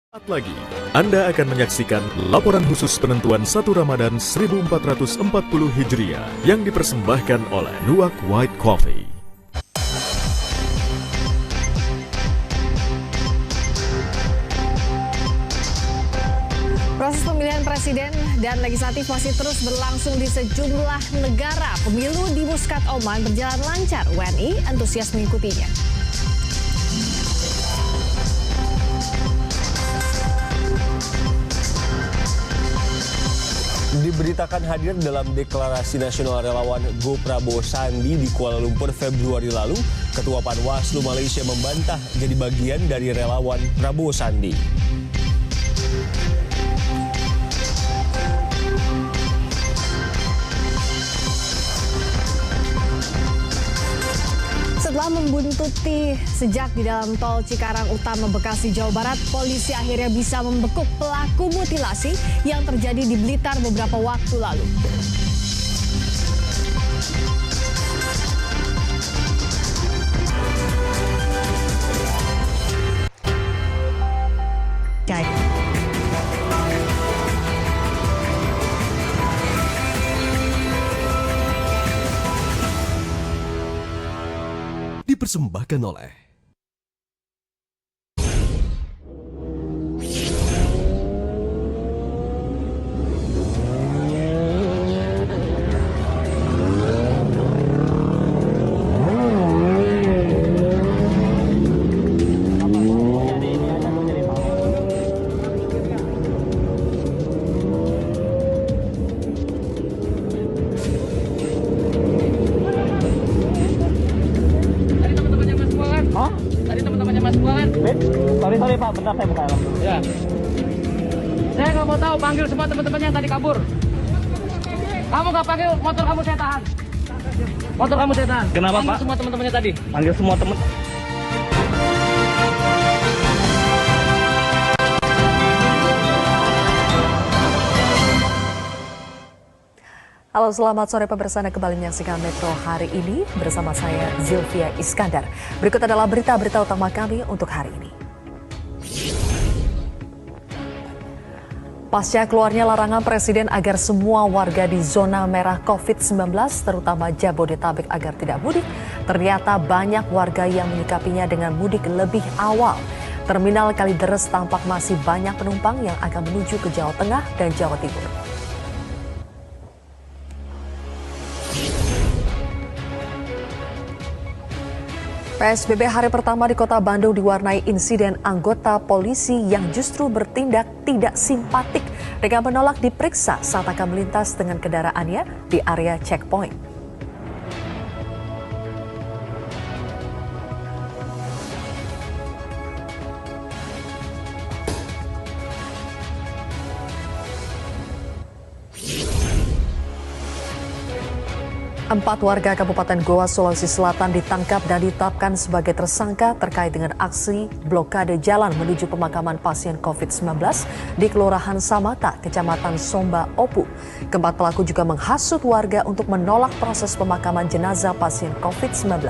Saat lagi, Anda akan menyaksikan laporan khusus penentuan 1 Ramadan 1440 Hijriah yang dipersembahkan oleh Nuak White Coffee. Proses pemilihan presiden dan legislatif masih terus berlangsung di sejumlah negara. Pemilu di Muscat, Oman berjalan lancar. WNI antusias mengikutinya. Diberitakan hadir dalam deklarasi nasional relawan Go Prabowo Sandi di Kuala Lumpur Februari lalu, Ketua Panwaslu Malaysia membantah jadi bagian dari relawan Prabowo Sandi. Setelah membuntuti sejak di dalam tol Cikarang Utama Bekasi, Jawa Barat, polisi akhirnya bisa membekuk pelaku mutilasi yang terjadi di Blitar beberapa waktu lalu. Dipersembahkan oleh Sorry Pak, bentar saya buka helm. Ya. Saya nggak mau tahu, panggil semua teman-temannya yang tadi kabur. Kamu nggak panggil, motor kamu saya tahan. Motor kamu saya tahan. Kenapa panggil Pak? Semua teman-temannya tadi. Panggil semua teman. Halo, selamat sore pemirsa, Anda kembali menyaksikan Metro hari ini bersama saya Zilvia Iskandar. Berikut adalah berita-berita utama kami untuk hari ini. Pasca keluarnya larangan Presiden agar semua warga di zona merah COVID-19, terutama Jabodetabek, agar tidak mudik, ternyata banyak warga yang menyikapinya dengan mudik lebih awal. Terminal Kalideres tampak masih banyak penumpang yang akan menuju ke Jawa Tengah dan Jawa Timur. PSBB hari pertama di Kota Bandung diwarnai insiden anggota polisi yang justru bertindak tidak simpatik dengan menolak diperiksa saat akan melintas dengan kendaraannya di area checkpoint. Empat warga Kabupaten Goa, Sulawesi Selatan ditangkap dan ditetapkan sebagai tersangka terkait dengan aksi blokade jalan menuju pemakaman pasien COVID-19 di Kelurahan Samata, Kecamatan Somba Opu. Keempat pelaku juga menghasut warga untuk menolak proses pemakaman jenazah pasien COVID-19.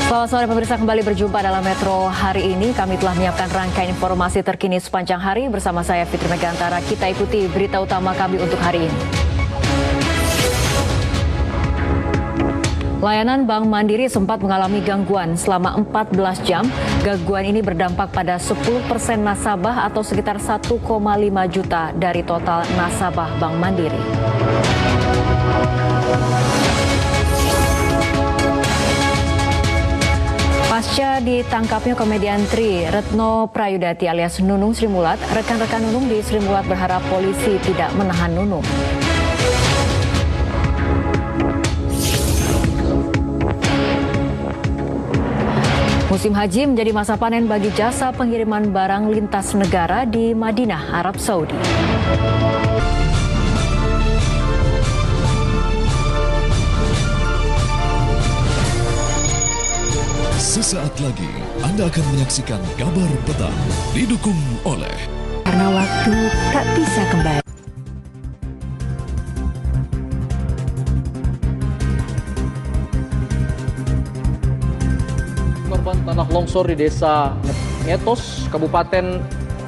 Selamat sore pemirsa, kembali berjumpa dalam Metro hari ini. Kami telah menyiapkan rangkaian informasi terkini sepanjang hari bersama saya Fitri Megantara. Kita ikuti berita utama kami untuk hari ini. Layanan Bank Mandiri sempat mengalami gangguan selama 14 jam. Gangguan ini berdampak pada 10% nasabah atau sekitar 1,5 juta dari total nasabah Bank Mandiri. Pasca ditangkapnya komedian Tri Retno Prayudati alias Nunung Sri Mulat, rekan-rekan Nunung di Sri Mulat berharap polisi tidak menahan Nunung. Musim haji menjadi masa panen bagi jasa pengiriman barang lintas negara di Madinah, Arab Saudi. Sesaat lagi Anda akan menyaksikan Kabar Petang didukung oleh karena waktu tak bisa kembali. Korban tanah longsor di desa Ngetos, Kabupaten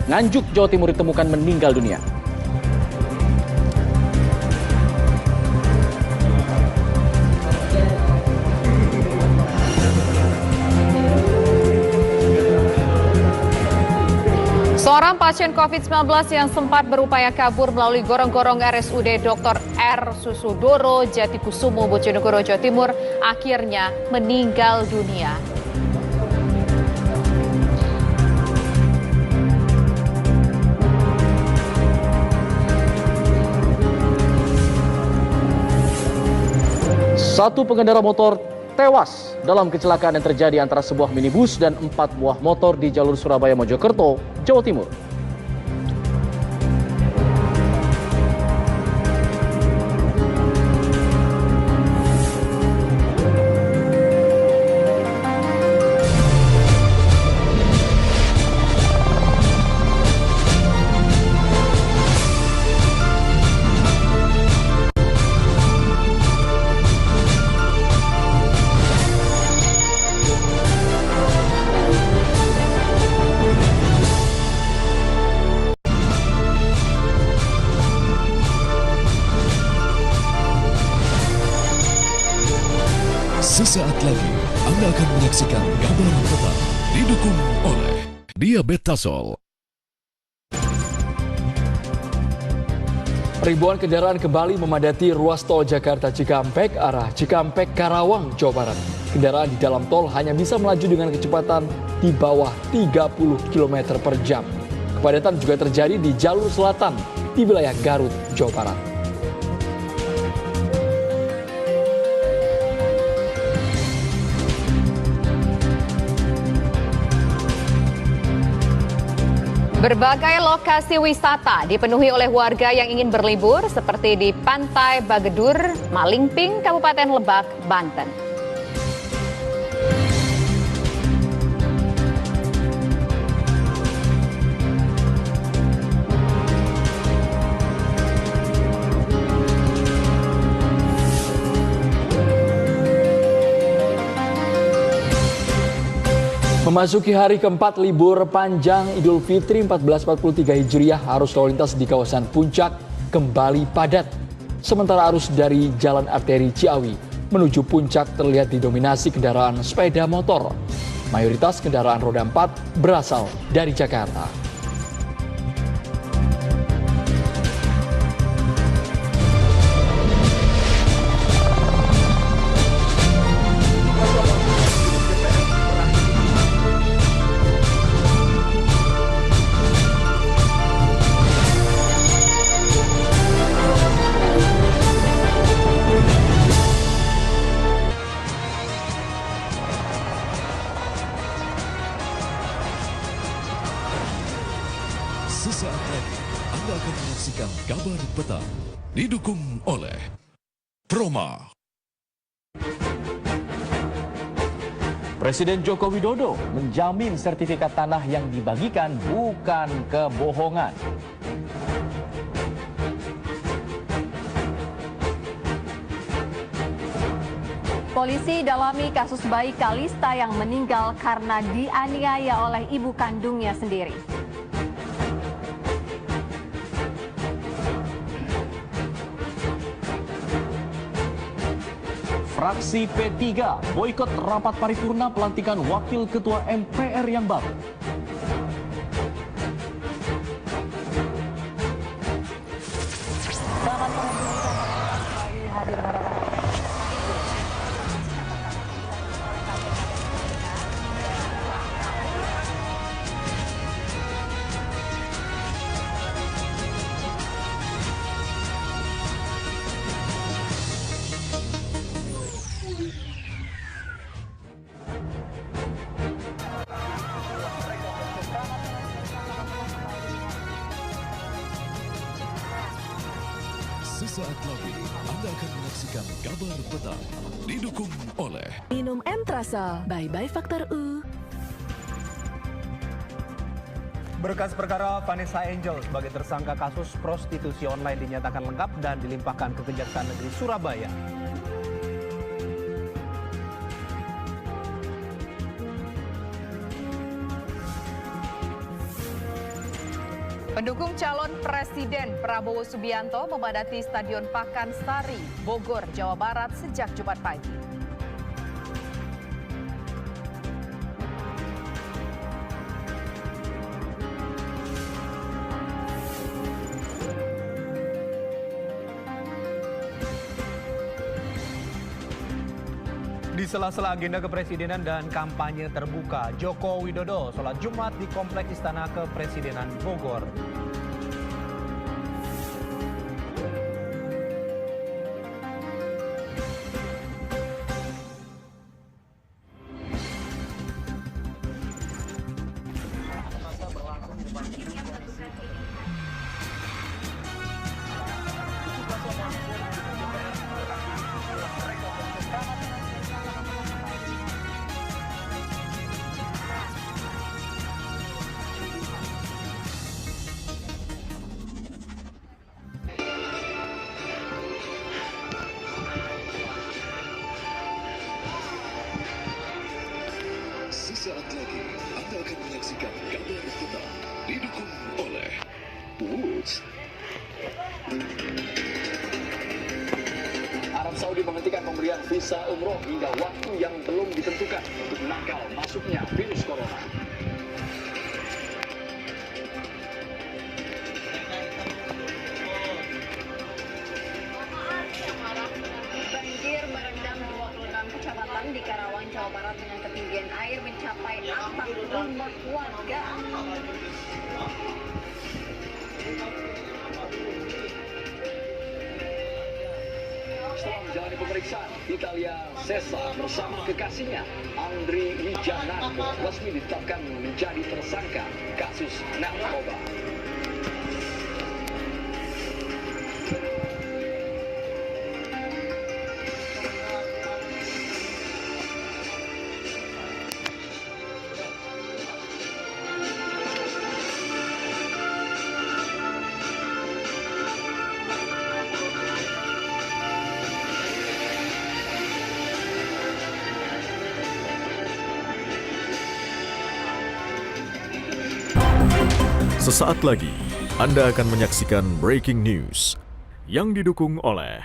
Nganjuk, Jawa Timur ditemukan meninggal dunia. Seorang pasien COVID-19 yang sempat berupaya kabur melalui gorong-gorong RSUD Dr. R. Susudoro, Jatikusumo, Bojonegoro, Jawa Timur akhirnya meninggal dunia. Satu pengendara motor tewas dalam kecelakaan yang terjadi antara sebuah minibus dan 4 buah motor di jalur Surabaya-Mojokerto, Jawa Timur. Sesaat lagi Anda akan menyaksikan kabar petang didukung oleh Diabetasol. Ribuan kendaraan kembali memadati ruas tol Jakarta Cikampek arah Cikampek Karawang, Jawa Barat. Kendaraan di dalam tol hanya bisa melaju dengan kecepatan di bawah 30 km per jam. Kepadatan juga terjadi di jalur selatan di wilayah Garut, Jawa Barat. Berbagai lokasi wisata dipenuhi oleh warga yang ingin berlibur seperti di Pantai Bagedur, Malingping, Kabupaten Lebak, Banten. Memasuki hari keempat libur panjang Idul Fitri 1443 Hijriah, arus lalu lintas di kawasan Puncak kembali padat. Sementara arus dari Jalan Arteri Ciawi menuju Puncak terlihat didominasi kendaraan sepeda motor. Mayoritas kendaraan roda 4 berasal dari Jakarta. Sesaat lagi Anda akan menyaksikan kabar petang didukung oleh Proma. Presiden Joko Widodo menjamin sertifikat tanah yang dibagikan bukan kebohongan. Polisi dalami kasus bayi Kalista yang meninggal karena dianiaya oleh ibu kandungnya sendiri. Fraksi P3 boikot rapat paripurna pelantikan Wakil Ketua MPR yang baru. Sesaat lagi Anda akan menyaksikan kabar petang didukung oleh Minum Entrasol, bye-bye faktor U. Berkas perkara Vanessa Angel sebagai tersangka kasus prostitusi online dinyatakan lengkap dan dilimpahkan ke Kejaksaan Negeri Surabaya. Pendukung calon Presiden Prabowo Subianto memadati Stadion Pakansari, Bogor, Jawa Barat sejak Jumat pagi. Di sela-sela agenda kepresidenan dan kampanye terbuka, Joko Widodo sholat Jumat di Kompleks Istana Kepresidenan Bogor. Sesaat lagi Anda akan menyaksikan kabar petang didukung oleh Woods. Arab Saudi menghentikan pemberian visa umroh hingga waktu yang belum ditentukan untuk menangkal masuknya virus corona. Banjir merendam 26 kecamatan di Karawang, Jawa Barat dengan ketinggian air mencapai atap rumah warga. Setelah menjalani pemeriksaan, Italia Sesa bersama kekasihnya Andri Wijanarko resmi ditetapkan menjadi tersangka kasus narkoba. Sesaat lagi, Anda akan menyaksikan Breaking News yang didukung oleh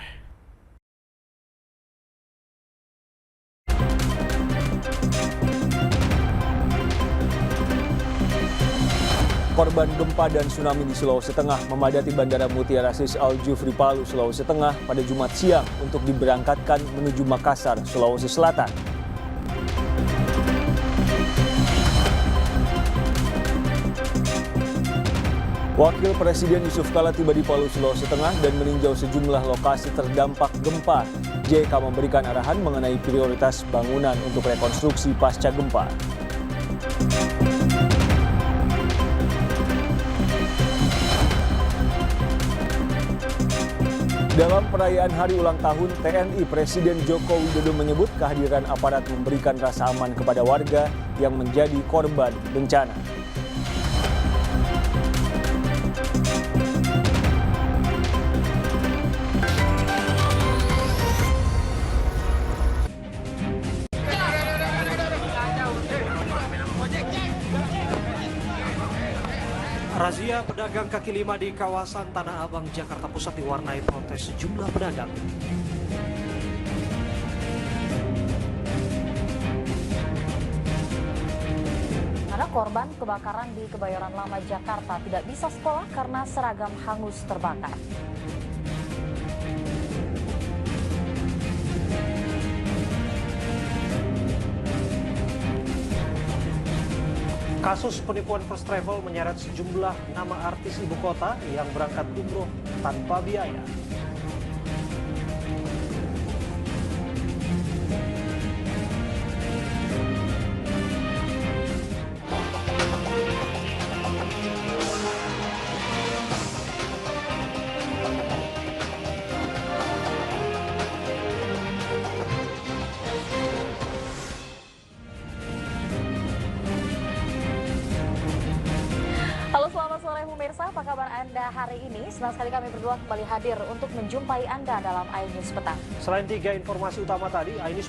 Korban gempa dan tsunami di Sulawesi Tengah memadati Bandara Mutiara Sis Al Jufri Palu, Sulawesi Tengah pada Jumat siang untuk diberangkatkan menuju Makassar, Sulawesi Selatan. Wakil Presiden Yusuf Kala tiba di Palu, Sulawesi Tengah dan meninjau sejumlah lokasi terdampak gempa. JK memberikan arahan mengenai prioritas bangunan untuk rekonstruksi pasca gempa. Dalam perayaan hari ulang tahun TNI, Presiden Joko Widodo menyebut kehadiran aparat memberikan rasa aman kepada warga yang menjadi korban bencana. Razia pedagang kaki lima di kawasan Tanah Abang, Jakarta Pusat diwarnai protes sejumlah pedagang. Anak korban kebakaran di Kebayoran Lama, Jakarta tidak bisa sekolah karena seragam hangus terbakar. Kasus penipuan first travel menyeret sejumlah nama artis ibu kota yang berangkat umroh tanpa biaya. pada hari ini. Senang sekali kami berdua kembali hadir untuk menjumpai Anda dalam iNews Petang. Selain 3 informasi utama tadi, iNews